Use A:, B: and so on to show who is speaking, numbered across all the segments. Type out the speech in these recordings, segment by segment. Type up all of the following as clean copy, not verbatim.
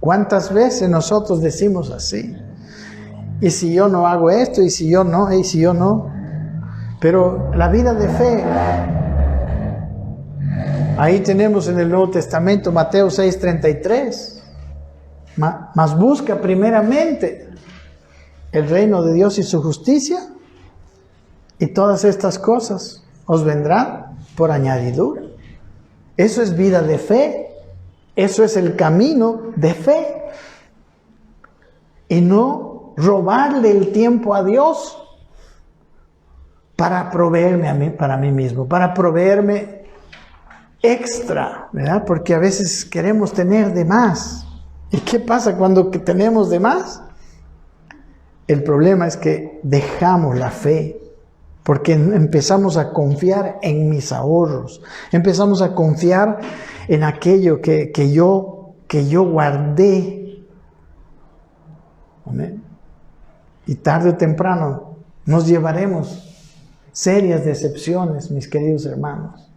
A: ¿Cuántas veces nosotros decimos así? ¿Y si yo no hago esto? ¿Y si yo no? ¿Y si yo no? Pero la vida de fe, ahí tenemos en el Nuevo Testamento Mateo 6:33. Mas busca primeramente el reino de Dios y su justicia, y todas estas cosas os vendrán por añadidura. Eso es vida de fe. Eso es el camino de fe. Y no robarle el tiempo a Dios para proveerme para mí mismo, para proveerme extra, ¿verdad? Porque a veces queremos tener de más. ¿Y qué pasa cuando tenemos de más? El problema es que dejamos la fe, porque empezamos a confiar en mis ahorros, empezamos a confiar en aquello que yo guardé. Amén. Y tarde o temprano nos llevaremos serias decepciones, mis queridos hermanos.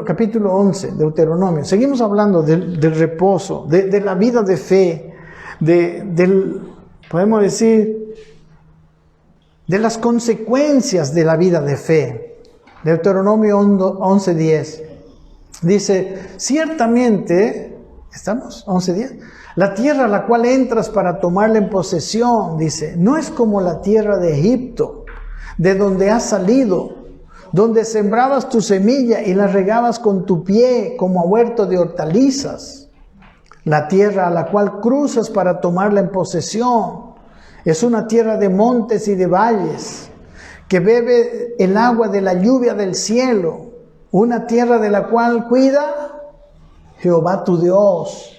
A: Capítulo 11, Deuteronomio. Seguimos hablando del reposo, de la vida de fe, podemos decir, de las consecuencias de la vida de fe. Deuteronomio 11:10. Dice, ciertamente, ¿estamos? 11:10. La tierra a la cual entras para tomarla en posesión, dice, no es como la tierra de Egipto, de donde has salido, donde sembrabas tu semilla y la regabas con tu pie como a huerto de hortalizas. La tierra a la cual cruzas para tomarla en posesión es una tierra de montes y de valles, que bebe el agua de la lluvia del cielo, una tierra de la cual cuida Jehová tu Dios.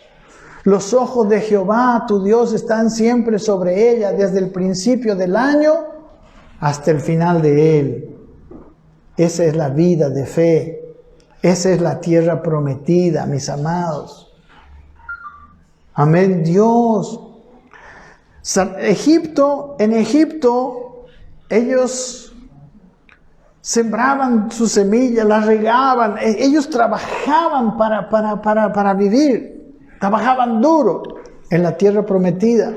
A: Los ojos de Jehová tu Dios están siempre sobre ella, desde el principio del año hasta el final de él. Esa es la vida de fe. Esa es la tierra prometida, mis amados. Amén. Dios. En Egipto, ellos sembraban su semilla, la regaban. Ellos trabajaban para vivir. Trabajaban duro en la tierra prometida.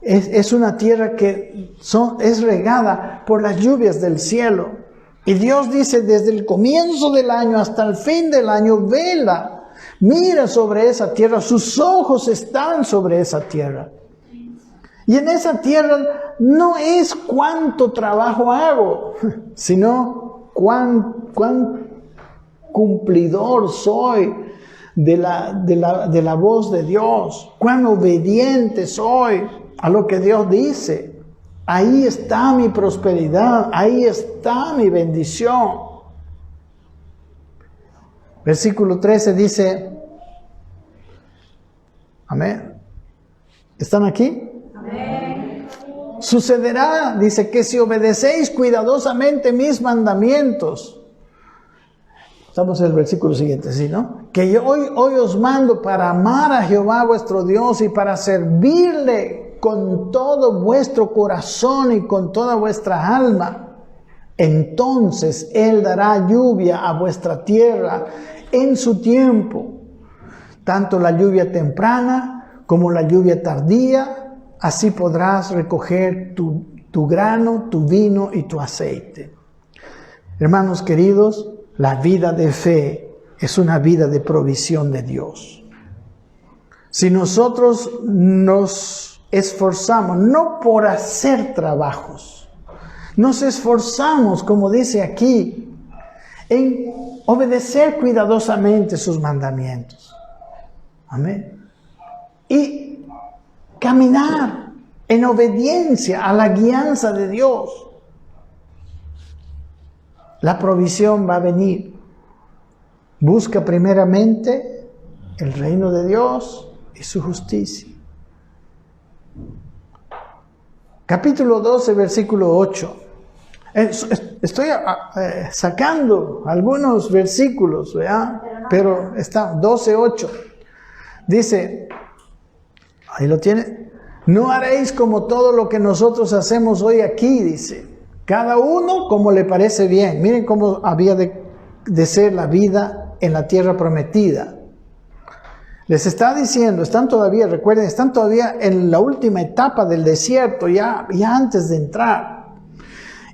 A: Es una tierra que es regada por las lluvias del cielo. Y Dios dice, desde el comienzo del año hasta el fin del año, vela, mira sobre esa tierra, sus ojos están sobre esa tierra. Y en esa tierra no es cuánto trabajo hago, sino cuán cumplidor soy de la voz de Dios, cuán obediente soy a lo que Dios dice. Ahí está mi prosperidad, ahí está mi bendición. Versículo 13 dice, amén. ¿Están aquí? Amén. Sucederá, dice, que si obedecéis cuidadosamente mis mandamientos. Estamos en el versículo siguiente, ¿sí, no? Que yo hoy os mando para amar a Jehová vuestro Dios y para servirle con todo vuestro corazón y con toda vuestra alma. Entonces Él dará lluvia a vuestra tierra en su tiempo, tanto la lluvia temprana como la lluvia tardía. Así podrás recoger tu grano, tu vino y tu aceite. Hermanos queridos, la vida de fe es una vida de provisión de Dios. Si nosotros nos esforzamos, no por hacer trabajos, nos esforzamos, como dice aquí, en obedecer cuidadosamente sus mandamientos. Amén. Y caminar en obediencia a la guianza de Dios. La provisión va a venir. Busca primeramente el reino de Dios y su justicia. Capítulo 12, versículo 8. Estoy sacando algunos versículos, ¿verdad? Pero está 12:8. Dice, ahí lo tiene. No haréis como todo lo que nosotros hacemos hoy aquí, dice. Cada uno como le parece bien. Miren cómo había de ser la vida en la tierra prometida. Les está diciendo, están todavía, recuerden, están todavía en la última etapa del desierto, ya antes de entrar.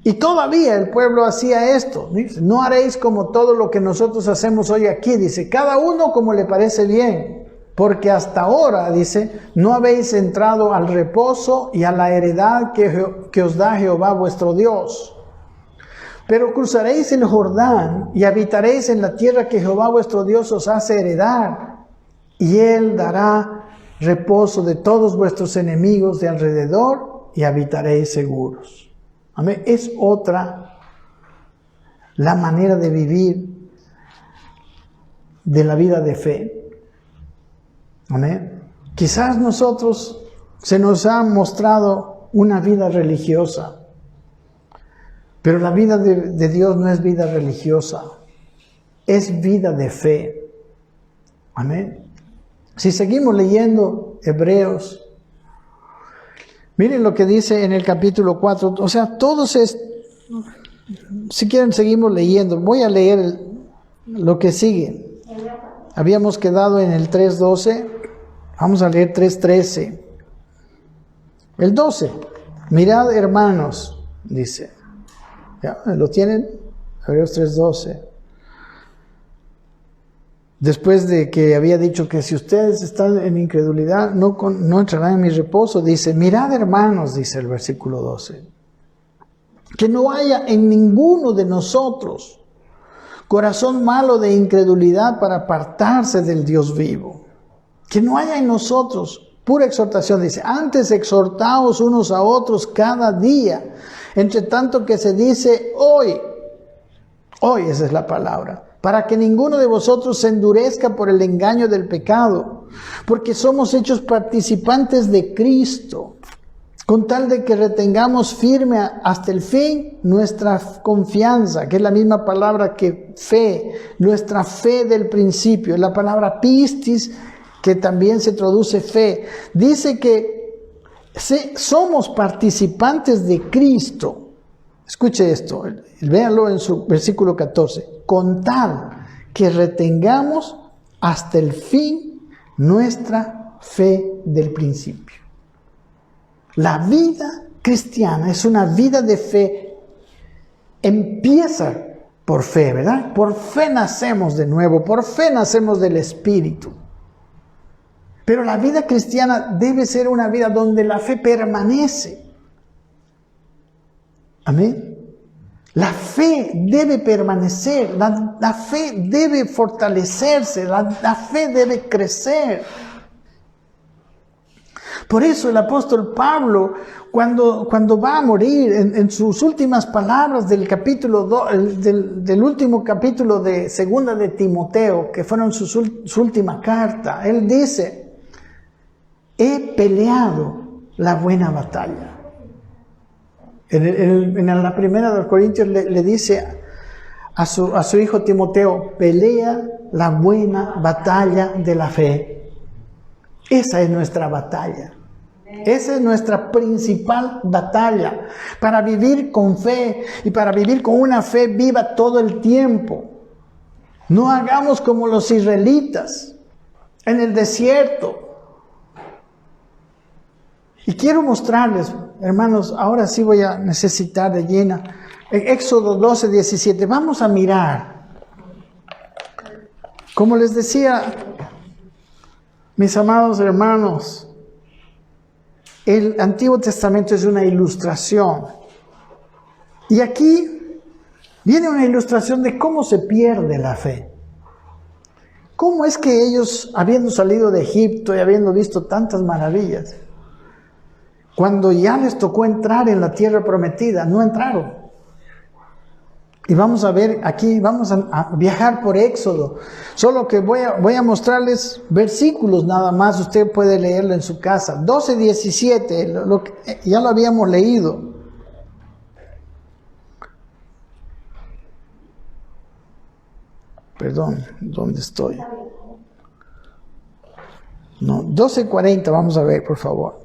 A: Y todavía el pueblo hacía esto. Dice, no haréis como todo lo que nosotros hacemos hoy aquí. Dice, cada uno como le parece bien. Porque hasta ahora, dice, no habéis entrado al reposo y a la heredad que os da Jehová vuestro Dios. Pero cruzaréis el Jordán y habitaréis en la tierra que Jehová vuestro Dios os hace heredar. Y Él dará reposo de todos vuestros enemigos de alrededor y habitaréis seguros. Amén. Es otra la manera de vivir de la vida de fe. Amén. Quizás nosotros se nos ha mostrado una vida religiosa, pero la vida de Dios no es vida religiosa, es vida de fe. Amén. Si seguimos leyendo Hebreos, miren lo que dice en el capítulo 4, o sea, todos si quieren seguimos leyendo, voy a leer lo que sigue. Habíamos quedado en el 3:12, vamos a leer 3:13. El 12, mirad hermanos, dice, ¿ya? ¿Lo tienen? Hebreos 3:12. Después de que había dicho que si ustedes están en incredulidad, no entrarán en mi reposo, dice, mirad hermanos, dice el versículo 12, que no haya en ninguno de nosotros corazón malo de incredulidad para apartarse del Dios vivo. Que no haya en nosotros, pura exhortación, dice, antes exhortaos unos a otros cada día, entre tanto que se dice hoy, esa es la palabra, para que ninguno de vosotros se endurezca por el engaño del pecado, porque somos hechos participantes de Cristo, con tal de que retengamos firme hasta el fin nuestra confianza, que es la misma palabra que fe, nuestra fe del principio, la palabra pistis, que también se traduce fe. Dice que somos participantes de Cristo. Escuche esto, véanlo en su versículo 14. Con tal que retengamos hasta el fin nuestra fe del principio. La vida cristiana es una vida de fe. Empieza por fe, ¿verdad? Por fe nacemos de nuevo, por fe nacemos del Espíritu. Pero la vida cristiana debe ser una vida donde la fe permanece. Amén. La fe debe permanecer, la fe debe fortalecerse, la fe debe crecer. Por eso el apóstol Pablo, cuando va a morir, en sus últimas palabras del capítulo del último capítulo de Segunda de Timoteo, que fueron su última carta, él dice, he peleado la buena batalla. En la primera de Corintios le dice a su hijo Timoteo, pelea la buena batalla de la fe. Esa es nuestra batalla. Esa es nuestra principal batalla. Para vivir con fe y para vivir con una fe viva todo el tiempo. No hagamos como los israelitas en el desierto. Y quiero mostrarles, hermanos, ahora sí voy a necesitar de llena. En Éxodo 12:17, vamos a mirar. Como les decía, mis amados hermanos, el Antiguo Testamento es una ilustración. Y aquí viene una ilustración de cómo se pierde la fe. ¿Cómo es que ellos, habiendo salido de Egipto y habiendo visto tantas maravillas, cuando ya les tocó entrar en la tierra prometida, no entraron? Y vamos a ver aquí, vamos a viajar por Éxodo. Solo que voy a mostrarles versículos nada más, usted puede leerlo en su casa. 12:17, ya lo habíamos leído. Perdón, ¿dónde estoy? No, 12:40, vamos a ver, por favor.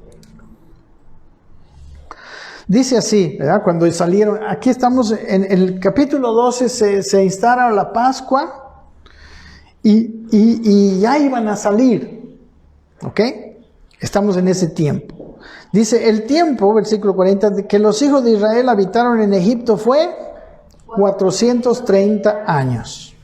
A: Dice así, ¿verdad? Cuando salieron, aquí estamos en el capítulo 12, se instala la Pascua y ya iban a salir. ¿Ok? Estamos en ese tiempo. Dice, el tiempo, versículo 40, de que los hijos de Israel habitaron en Egipto fue 430 años.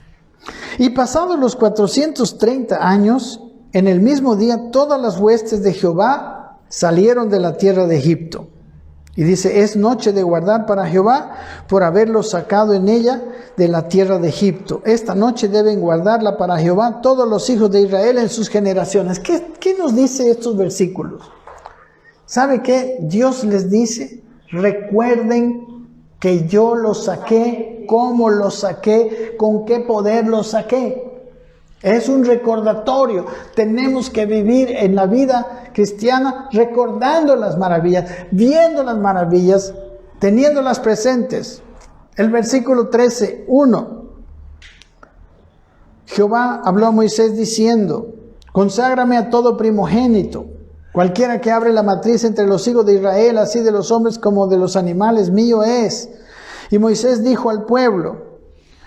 A: Y pasados los 430 años, en el mismo día todas las huestes de Jehová salieron de la tierra de Egipto. Y dice, es noche de guardar para Jehová por haberlos sacado en ella de la tierra de Egipto. Esta noche deben guardarla para Jehová todos los hijos de Israel en sus generaciones. ¿Qué nos dice estos versículos? ¿Sabe qué? Dios les dice, recuerden que yo los saqué, cómo los saqué, con qué poder los saqué. Es un recordatorio. Tenemos que vivir en la vida cristiana recordando las maravillas, viendo las maravillas, teniéndolas presentes. El versículo 13, 1. Jehová habló a Moisés diciendo, conságrame a todo primogénito, cualquiera que abre la matriz entre los hijos de Israel, así de los hombres como de los animales, mío es. Y Moisés dijo al pueblo,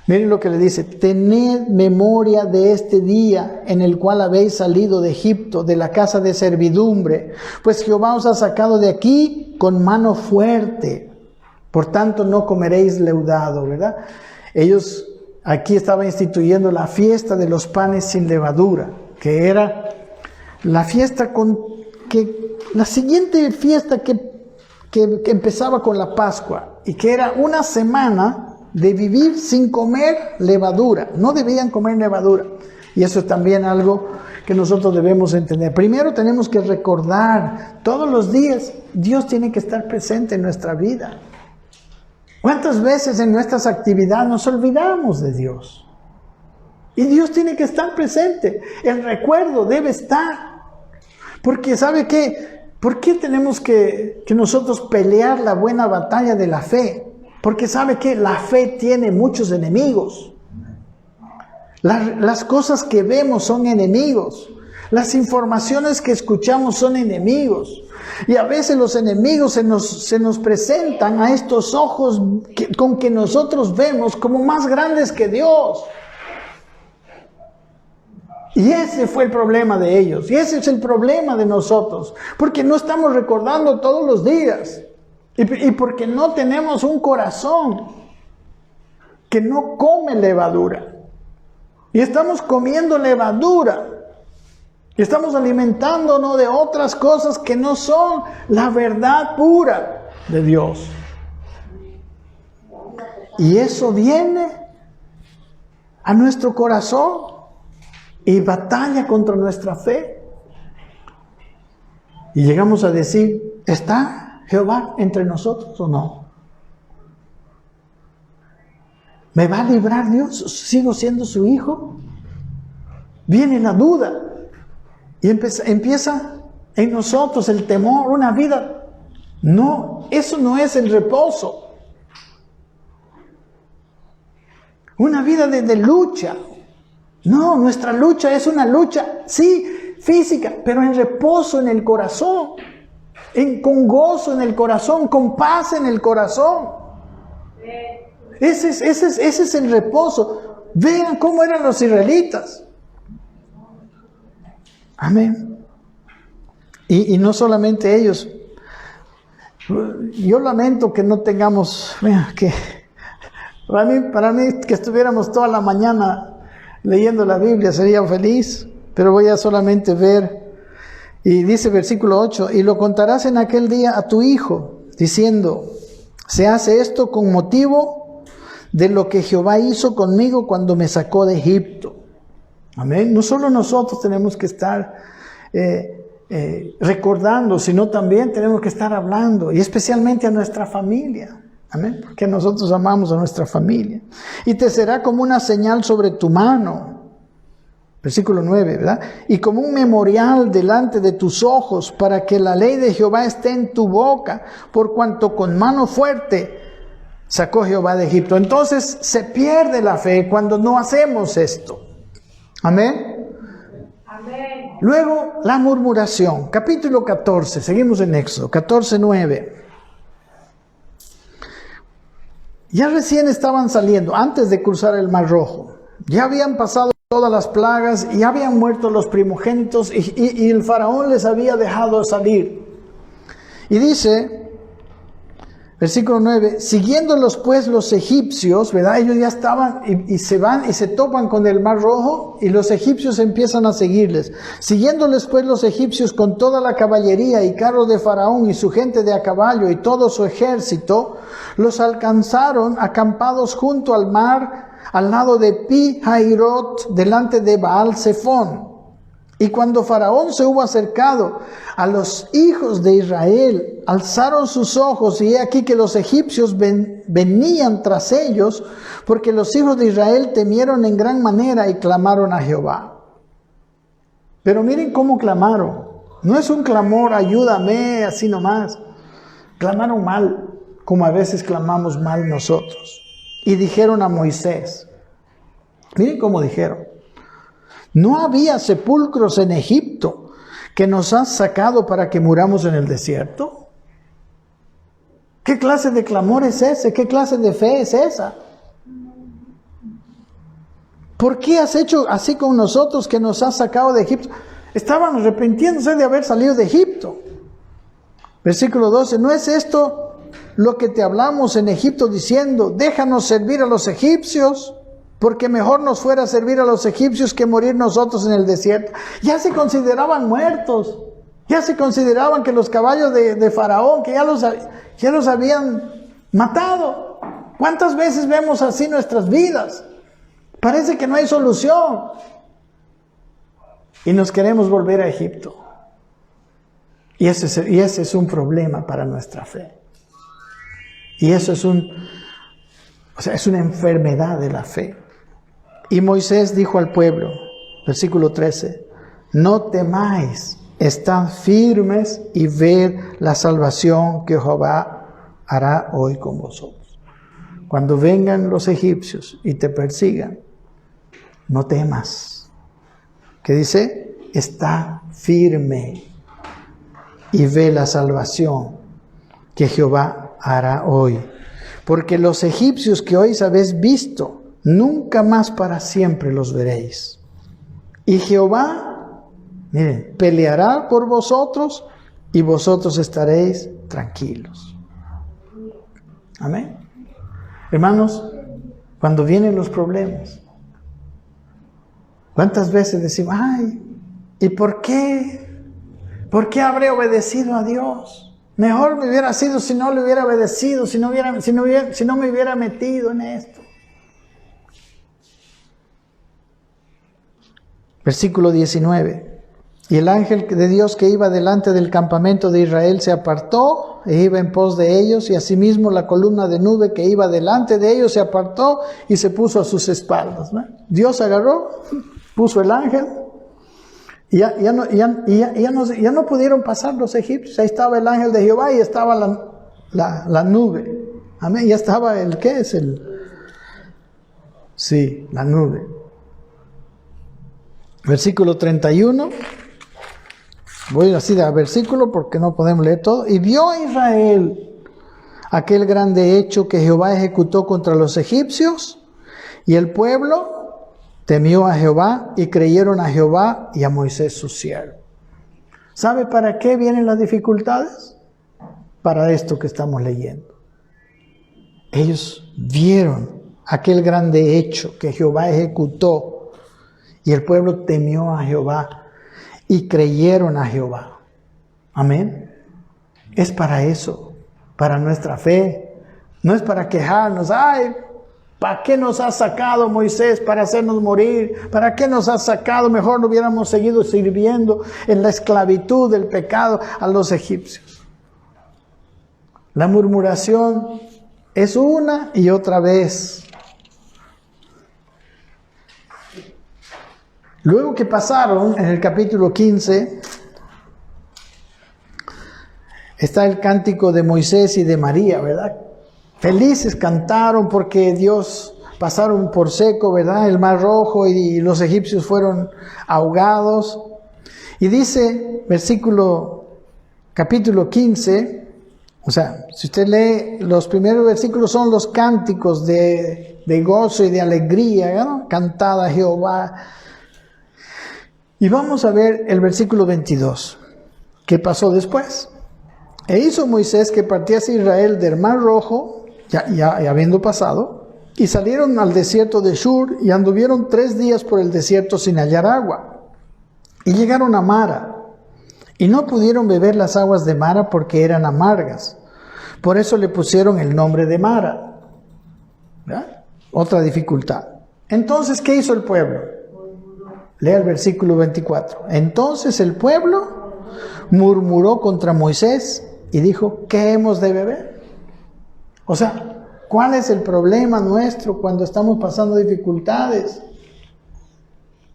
A: miren lo que le dice, tened memoria de este día en el cual habéis salido de Egipto, de la casa de servidumbre, pues Jehová os ha sacado de aquí con mano fuerte. Por tanto no comeréis leudado, ¿verdad? Ellos aquí estaban instituyendo la fiesta de los panes sin levadura, que era la fiesta la siguiente fiesta que empezaba con la Pascua, y que era una semana de vivir sin comer levadura. No debían comer levadura. Y eso es también algo que nosotros debemos entender. Primero tenemos que recordar todos los días, Dios tiene que estar presente en nuestra vida. ¿Cuántas veces en nuestras actividades nos olvidamos de Dios? Y Dios tiene que estar presente. El recuerdo debe estar. Porque ¿sabe qué? ¿Por qué tenemos que nosotros pelear la buena batalla de la fe? Porque ¿sabe qué? La fe tiene muchos enemigos. Las cosas que vemos son enemigos. Las informaciones que escuchamos son enemigos. Y a veces los enemigos se nos presentan a estos ojos con que nosotros vemos como más grandes que Dios. Y ese fue el problema de ellos. Y ese es el problema de nosotros. Porque no estamos recordando todos los días. Y porque no tenemos un corazón que no come levadura. Y estamos comiendo levadura. Y estamos alimentándonos de otras cosas que no son la verdad pura de Dios. Y eso viene a nuestro corazón y batalla contra nuestra fe. Y llegamos a decir, ¿está Jehová entre nosotros o no? ¿Me va a librar Dios? ¿Sigo siendo su hijo? Viene la duda. Y empieza en nosotros el temor, una vida. No, eso no es el reposo. Una vida de lucha. No, nuestra lucha es una lucha, sí, física, pero en reposo en el corazón. Con gozo en el corazón, con paz en el corazón. Ese es el reposo. Vean cómo eran los israelitas. Amén. Y no solamente ellos. Yo lamento que no tengamos, que para mí que estuviéramos toda la mañana leyendo la Biblia sería feliz, pero voy a solamente ver. Y dice versículo 8, y lo contarás en aquel día a tu hijo, diciendo, se hace esto con motivo de lo que Jehová hizo conmigo cuando me sacó de Egipto. Amén. No solo nosotros tenemos que estar recordando, sino también tenemos que estar hablando, y especialmente a nuestra familia. Amén. Porque nosotros amamos a nuestra familia. Y te será como una señal sobre tu mano. Versículo 9, ¿verdad? Y como un memorial delante de tus ojos, para que la ley de Jehová esté en tu boca, por cuanto con mano fuerte sacó Jehová de Egipto. Entonces se pierde la fe cuando no hacemos esto. Amén. Amén. Luego la murmuración. Capítulo 14, seguimos en Éxodo, 14:9. Ya recién estaban saliendo, antes de cruzar el Mar Rojo. Ya habían pasado todas las plagas y habían muerto los primogénitos y el faraón les había dejado salir. Y dice, versículo 9, siguiéndolos pues los egipcios, ¿verdad? Ellos ya estaban y se van y se topan con el mar rojo y los egipcios empiezan a seguirles. Siguiéndoles pues los egipcios con toda la caballería y carros de Faraón y su gente de a caballo y todo su ejército, los alcanzaron acampados junto al mar, al lado de Pi-Hairot, delante de Baal-Zephón. Y cuando Faraón se hubo acercado a los hijos de Israel, alzaron sus ojos y he aquí que los egipcios venían tras ellos, porque los hijos de Israel temieron en gran manera y clamaron a Jehová. Pero miren cómo clamaron. No es un clamor, ayúdame, así nomás. Clamaron mal, como a veces clamamos mal nosotros. Y dijeron a Moisés, miren cómo dijeron. ¿No había sepulcros en Egipto que nos has sacado para que muramos en el desierto? ¿Qué clase de clamor es ese? ¿Qué clase de fe es esa? ¿Por qué has hecho así con nosotros que nos has sacado de Egipto? Estaban arrepintiéndose de haber salido de Egipto. Versículo 12, ¿no es esto lo que te hablamos en Egipto diciendo, déjanos servir a los egipcios? Porque mejor nos fuera servir a los egipcios que morir nosotros en el desierto. Ya se consideraban muertos. Ya se consideraban que los caballos de Faraón, que ya los habían matado. ¿Cuántas veces vemos así nuestras vidas? Parece que no hay solución. Y nos queremos volver a Egipto. Y ese es un problema para nuestra fe. Y eso es es una enfermedad de la fe. Y Moisés dijo al pueblo, versículo 13, no temáis, estad firmes y ved la salvación que Jehová hará hoy con vosotros. Cuando vengan los egipcios y te persigan, no temas. ¿Qué dice? Está firme y ve la salvación que Jehová hará hoy. Porque los egipcios que hoy habéis visto, nunca más para siempre los veréis. Y Jehová, miren, peleará por vosotros y vosotros estaréis tranquilos. Amén. Hermanos, cuando vienen los problemas, ¿cuántas veces decimos, ay, ¿y por qué? ¿Por qué habré obedecido a Dios? Mejor me hubiera sido si no le hubiera obedecido, si no me hubiera metido en esto. Versículo 19. Y el ángel de Dios que iba delante del campamento de Israel se apartó e iba en pos de ellos, y asimismo la columna de nube que iba delante de ellos se apartó y se puso a sus espaldas, ¿no? Dios agarró, puso el ángel, y ya no pudieron pasar los egipcios. Ahí estaba el ángel de Jehová y estaba la nube. Amén. Ya estaba ¿qué es Sí, la nube. Versículo 31. Voy así de versículo porque no podemos leer todo. Y vio a Israel aquel grande hecho que Jehová ejecutó contra los egipcios, y el pueblo temió a Jehová y creyeron a Jehová y a Moisés su siervo. ¿Sabe para qué vienen las dificultades? Para esto que estamos leyendo. Ellos vieron aquel grande hecho que Jehová ejecutó, y el pueblo temió a Jehová y creyeron a Jehová. Amén. Es para eso, para nuestra fe. No es para quejarnos. Ay, ¿para qué nos has sacado, Moisés, para hacernos morir? ¿Para qué nos has sacado? Mejor no hubiéramos seguido sirviendo en la esclavitud del pecado a los egipcios. La murmuración es una y otra vez. Luego que pasaron, en el capítulo 15, está el cántico de Moisés y de María, ¿verdad? Felices cantaron porque Dios pasaron por seco, ¿verdad? El mar rojo y los egipcios fueron ahogados. Y dice, capítulo 15, o sea, si usted lee los primeros versículos son los cánticos de de gozo y de alegría, ¿no? Cantad a Jehová. Y vamos a ver el versículo 22. ¿Qué pasó después? E hizo Moisés que partiese Israel del Mar Rojo, ya habiendo pasado, y salieron al desierto de Shur, y anduvieron 3 días por el desierto sin hallar agua. Y llegaron a Mara, y no pudieron beber las aguas de Mara porque eran amargas. Por eso le pusieron el nombre de Mara. ¿Verdad? Otra dificultad. Entonces, ¿qué hizo el pueblo? Lea el versículo 24. Entonces el pueblo murmuró contra Moisés y dijo, ¿qué hemos de beber? O sea, ¿cuál es el problema nuestro cuando estamos pasando dificultades?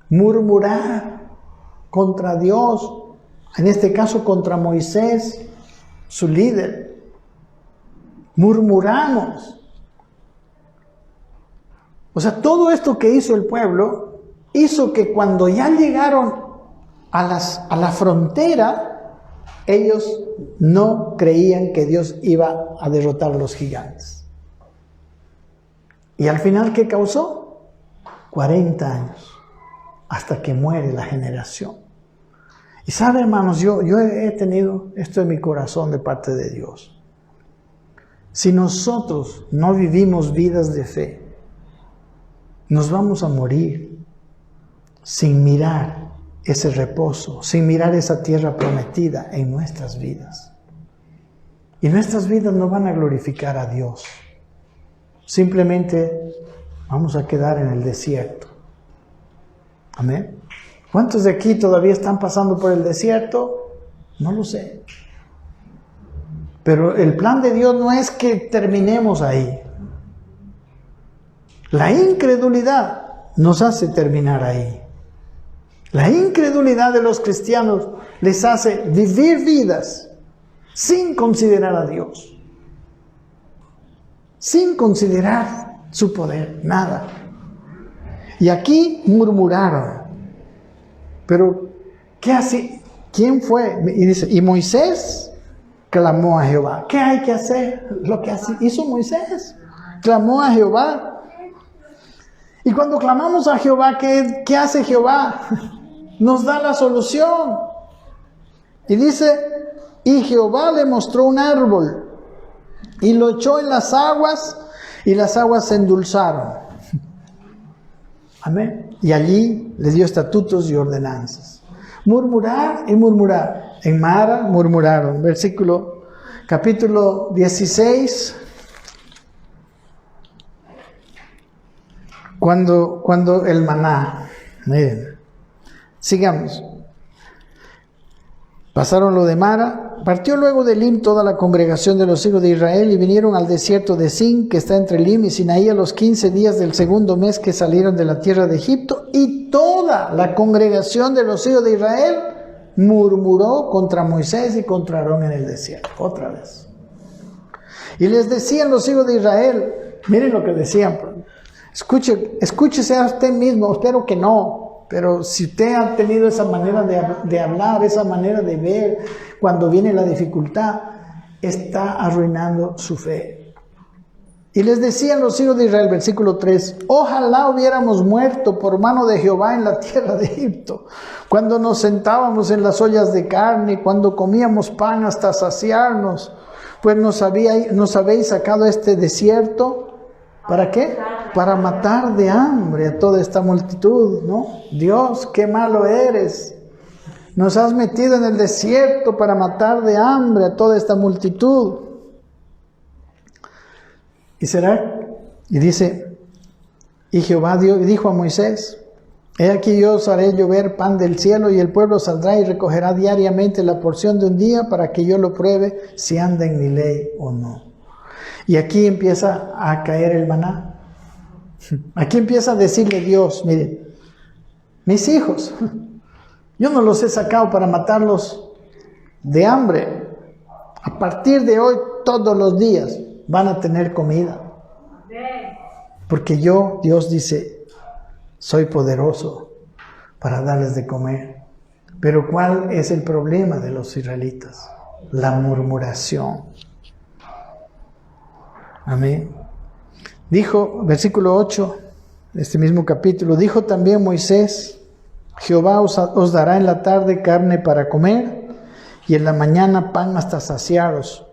A: Murmurar contra Dios, en este caso contra Moisés, su líder. Murmuramos. O sea, todo esto que hizo el pueblo hizo que cuando ya llegaron a la frontera, ellos no creían que Dios iba a derrotar a los gigantes. Y al final, ¿qué causó? 40 años, hasta que muere la generación. Y sabe, hermanos, yo he tenido esto en mi corazón de parte de Dios. Si nosotros no vivimos vidas de fe, nos vamos a morir sin mirar ese reposo, sin mirar esa tierra prometida en nuestras vidas. Y nuestras vidas no van a glorificar a Dios. Simplemente vamos a quedar en el desierto. Amén. ¿Cuántos de aquí todavía están pasando por el desierto? No lo sé. Pero el plan de Dios no es que terminemos ahí. La incredulidad nos hace terminar ahí. La incredulidad de los cristianos les hace vivir vidas sin considerar a Dios, sin considerar su poder, nada. Y aquí murmuraron. Pero, ¿qué hace? ¿Quién fue? Y dice, y Moisés clamó a Jehová. ¿Qué hay que hacer? Lo que hizo Moisés. Clamó a Jehová. Y cuando clamamos a Jehová, ¿qué hace Jehová? Nos da la solución. Y dice, y Jehová le mostró un árbol, y lo echó en las aguas, y las aguas se endulzaron. Amén. Y allí le dio estatutos y ordenanzas. Murmurar y murmurar. En Mara murmuraron. Capítulo 16. Cuando el maná. Miren. Sigamos. Pasaron lo de Mara. Partió luego de Elim toda la congregación de los hijos de Israel y vinieron al desierto de Sin, que está entre Elim y Sinaí, a los 15 días del segundo mes que salieron de la tierra de Egipto. Y toda la congregación de los hijos de Israel murmuró contra Moisés y contra Aarón en el desierto. Otra vez. Y les decían los hijos de Israel, miren lo que decían. Escúchese a usted mismo, espero que no. Pero si usted ha tenido esa manera de hablar, esa manera de ver, cuando viene la dificultad, está arruinando su fe. Y les decían los hijos de Israel, versículo 3, ojalá hubiéramos muerto por mano de Jehová en la tierra de Egipto, cuando nos sentábamos en las ollas de carne, cuando comíamos pan hasta saciarnos, pues nos habéis sacado a este desierto. ¿Para qué? Para matar de hambre a toda esta multitud, ¿no? Dios, qué malo eres. Nos has metido en el desierto para matar de hambre a toda esta multitud. Y dice, y Jehová dijo a Moisés, he aquí yo os haré llover pan del cielo y el pueblo saldrá y recogerá diariamente la porción de un día para que yo lo pruebe si anda en mi ley o no. Y aquí empieza a caer el maná. Aquí empieza a decirle Dios, miren, mis hijos, yo no los he sacado para matarlos de hambre. A partir de hoy, todos los días, van a tener comida. Porque yo, Dios dice, soy poderoso para darles de comer. Pero ¿cuál es el problema de los israelitas? La murmuración. Amén. Dijo, versículo 8, de este mismo capítulo, dijo también Moisés, Jehová os dará en la tarde carne para comer, y en la mañana pan hasta saciaros,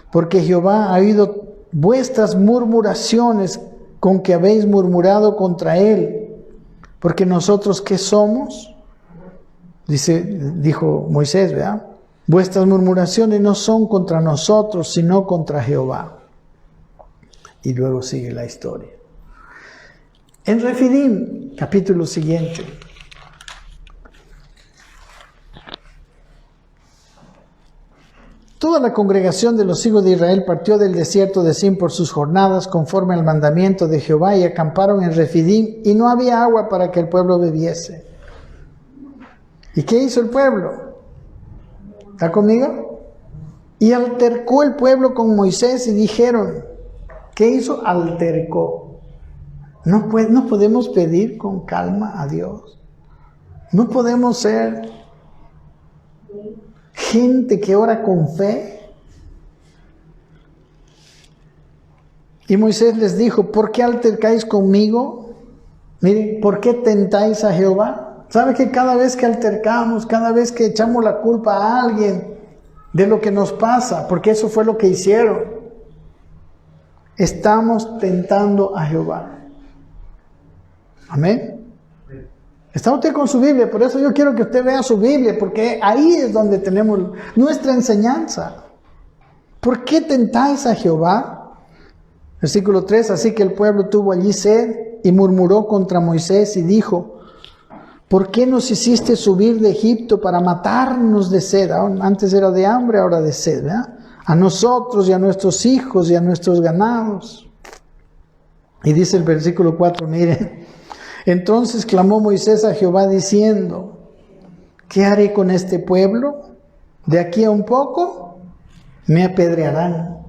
A: porque Jehová ha oído vuestras murmuraciones con que habéis murmurado contra él, porque nosotros ¿qué somos? Dijo Moisés, ¿verdad? Vuestras murmuraciones no son contra nosotros, sino contra Jehová. Y luego sigue la historia. En Refidim, capítulo siguiente. Toda la congregación de los hijos de Israel partió del desierto de Sin por sus jornadas, conforme al mandamiento de Jehová, y acamparon en Refidim, y no había agua para que el pueblo bebiese. ¿Y qué hizo el pueblo? ¿Está conmigo? Y altercó el pueblo con Moisés y dijeron, ¿qué hizo? Altercó. No podemos pedir con calma a Dios. No podemos ser gente que ora con fe. Y Moisés les dijo, ¿por qué altercáis conmigo? Miren, ¿por qué tentáis a Jehová? ¿Sabe que cada vez que altercamos, cada vez que echamos la culpa a alguien de lo que nos pasa, porque eso fue lo que hicieron, estamos tentando a Jehová? Amén. Está usted con su Biblia, por eso yo quiero que usted vea su Biblia, porque ahí es donde tenemos nuestra enseñanza. ¿Por qué tentáis a Jehová? Versículo 3, así que el pueblo tuvo allí sed y murmuró contra Moisés y dijo, ¿por qué nos hiciste subir de Egipto para matarnos de sed? Antes era de hambre, ahora de sed, ¿verdad? A nosotros y a nuestros hijos y a nuestros ganados. Y dice el versículo 4, miren, entonces clamó Moisés a Jehová diciendo, ¿qué haré con este pueblo? De aquí a un poco me apedrearán.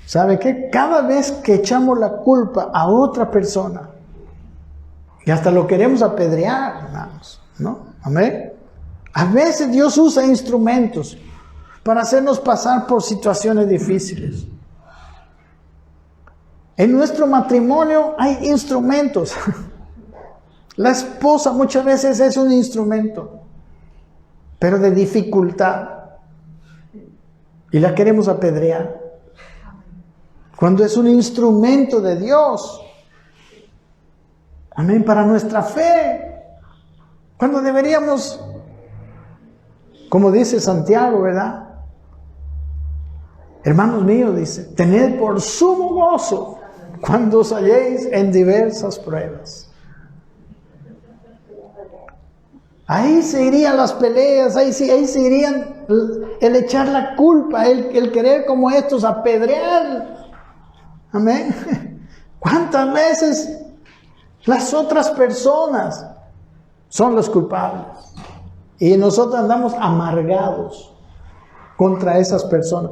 A: ¿Sabe qué? Cada vez que echamos la culpa a otra persona, y hasta lo queremos apedrear, hermanos, ¿no? Amén. A veces Dios usa instrumentos para hacernos pasar por situaciones difíciles. En nuestro matrimonio hay instrumentos. La esposa muchas veces es un instrumento, pero de dificultad. Y la queremos apedrear. Cuando es un instrumento de Dios. Amén, para nuestra fe. Cuando deberíamos, como dice Santiago, ¿verdad? Hermanos míos, dice, tened por sumo gozo cuando os halléis en diversas pruebas. Ahí se irían las peleas, ahí se irían el echar la culpa, el querer como estos apedrear. Amén. ¿Cuántas veces las otras personas son los culpables? Y nosotros andamos amargados contra esas personas,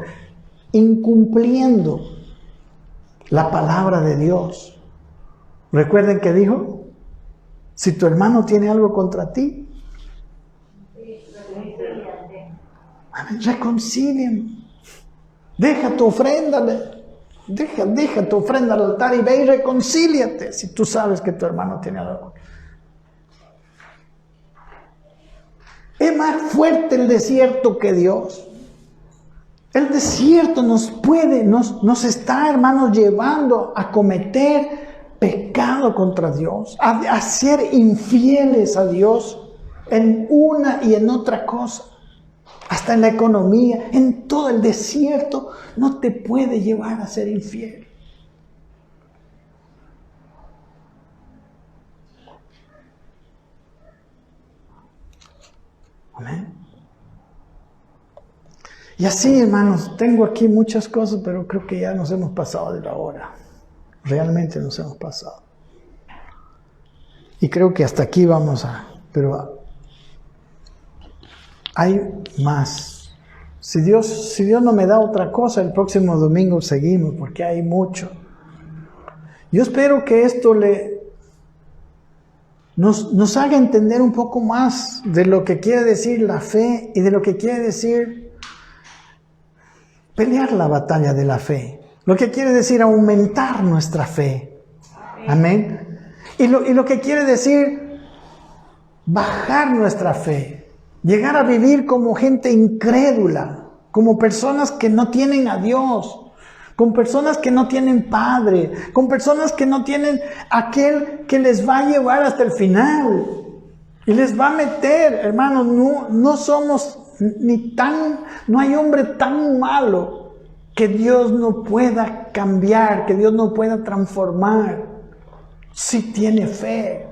A: incumpliendo la palabra de Dios. Recuerden que dijo, si tu hermano tiene algo contra ti, reconcilien. Deja tu ofrenda, deja tu ofrenda al altar y ve y reconcíliate si tú sabes que tu hermano tiene algo. Es más fuerte el desierto que Dios. El desierto nos está, hermanos, llevando a cometer pecado contra Dios, a ser infieles a Dios en una y en otra cosa. Hasta en la economía, en todo el desierto, no te puede llevar a ser infiel. Amén. Y así, hermanos, tengo aquí muchas cosas, pero creo que ya nos hemos pasado de la hora. Realmente nos hemos pasado. Y creo que hasta aquí pero hay más. Si Dios no me da otra cosa, el próximo domingo seguimos, porque hay mucho. Yo espero que esto nos haga entender un poco más de lo que quiere decir la fe y de lo que quiere decir pelear la batalla de la fe. Lo que quiere decir aumentar nuestra fe. Amén. Y lo que quiere decir bajar nuestra fe. Llegar a vivir como gente incrédula. Como personas que no tienen a Dios. Con personas que no tienen Padre. Con personas que no tienen aquel que les va a llevar hasta el final. Y les va a meter, hermanos, no somos no hay hombre tan malo que Dios no pueda cambiar, que Dios no pueda transformar. Si tiene fe.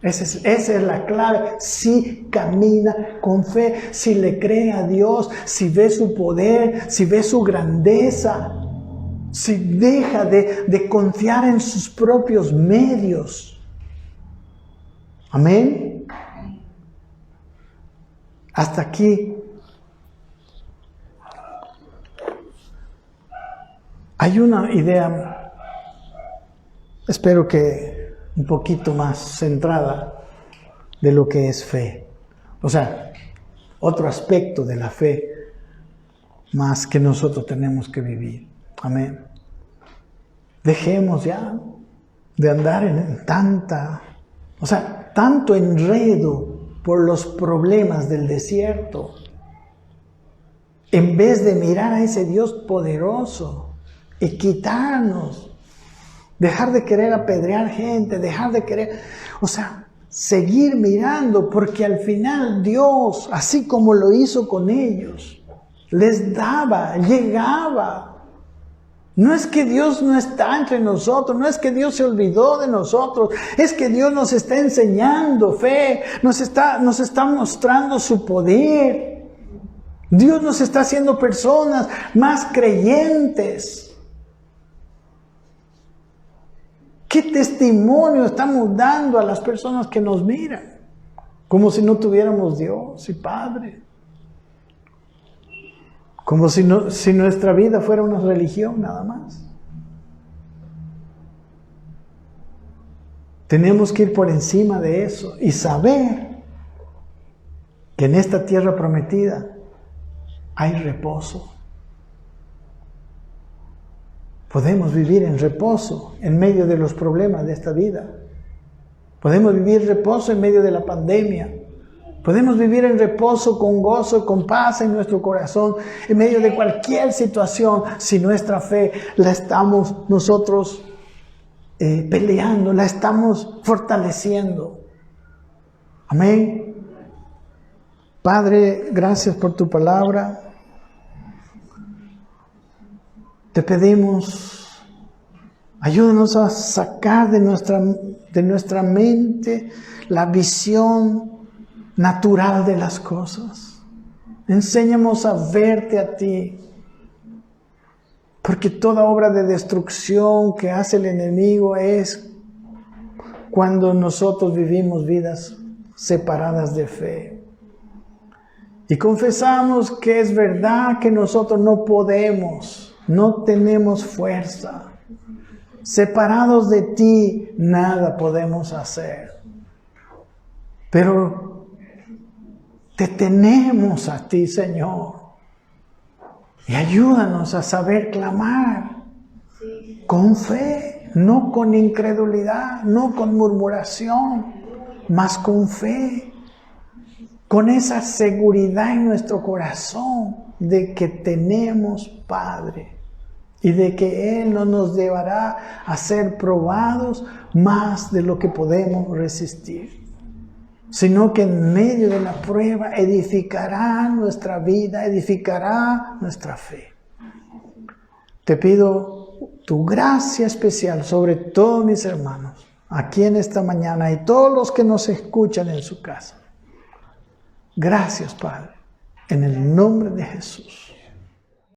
A: Esa es la clave. Si camina con fe, si le cree a Dios, si ve su poder, si ve su grandeza, si deja de confiar en sus propios medios. Amén. Hasta aquí. Hay una idea, espero que un poquito más centrada de lo que es fe. O sea, otro aspecto de la fe más que nosotros tenemos que vivir. Amén. Dejemos ya de andar en tanto enredo por los problemas del desierto. En vez de mirar a ese Dios poderoso y quitarnos, dejar de querer apedrear gente, dejar de querer, seguir mirando, porque al final Dios, así como lo hizo con ellos, les daba, llegaba. No es que Dios no está entre nosotros, no es que Dios se olvidó de nosotros, es que Dios nos está enseñando fe, nos está mostrando su poder. Dios nos está haciendo personas más creyentes. ¿Qué testimonio estamos dando a las personas que nos miran? Como si no tuviéramos Dios y Padre. Como si nuestra vida fuera una religión nada más. Tenemos que ir por encima de eso y saber que en esta tierra prometida hay reposo. Podemos vivir en reposo en medio de los problemas de esta vida. Podemos vivir reposo en medio de la pandemia. Podemos vivir en reposo con gozo, con paz en nuestro corazón, en medio de cualquier situación, si nuestra fe la estamos nosotros peleando, la estamos fortaleciendo. Amén. Padre, gracias por tu palabra. Te pedimos, ayúdanos a sacar de nuestra mente la visión natural de las cosas. Enséñanos a verte a ti, porque toda obra de destrucción que hace el enemigo es cuando nosotros vivimos vidas separadas de fe. Y confesamos que es verdad que nosotros no podemos, no tenemos fuerza. Separados de ti, nada podemos hacer. Pero te tenemos a ti, Señor. Y ayúdanos a saber clamar con fe, no con incredulidad, no con murmuración, mas con fe. Con esa seguridad en nuestro corazón de que tenemos Padre y de que Él no nos llevará a ser probados más de lo que podemos resistir, sino que en medio de la prueba edificará nuestra vida, edificará nuestra fe. Te pido tu gracia especial sobre todos mis hermanos aquí en esta mañana y todos los que nos escuchan en su casa. Gracias, Padre, en el nombre de Jesús.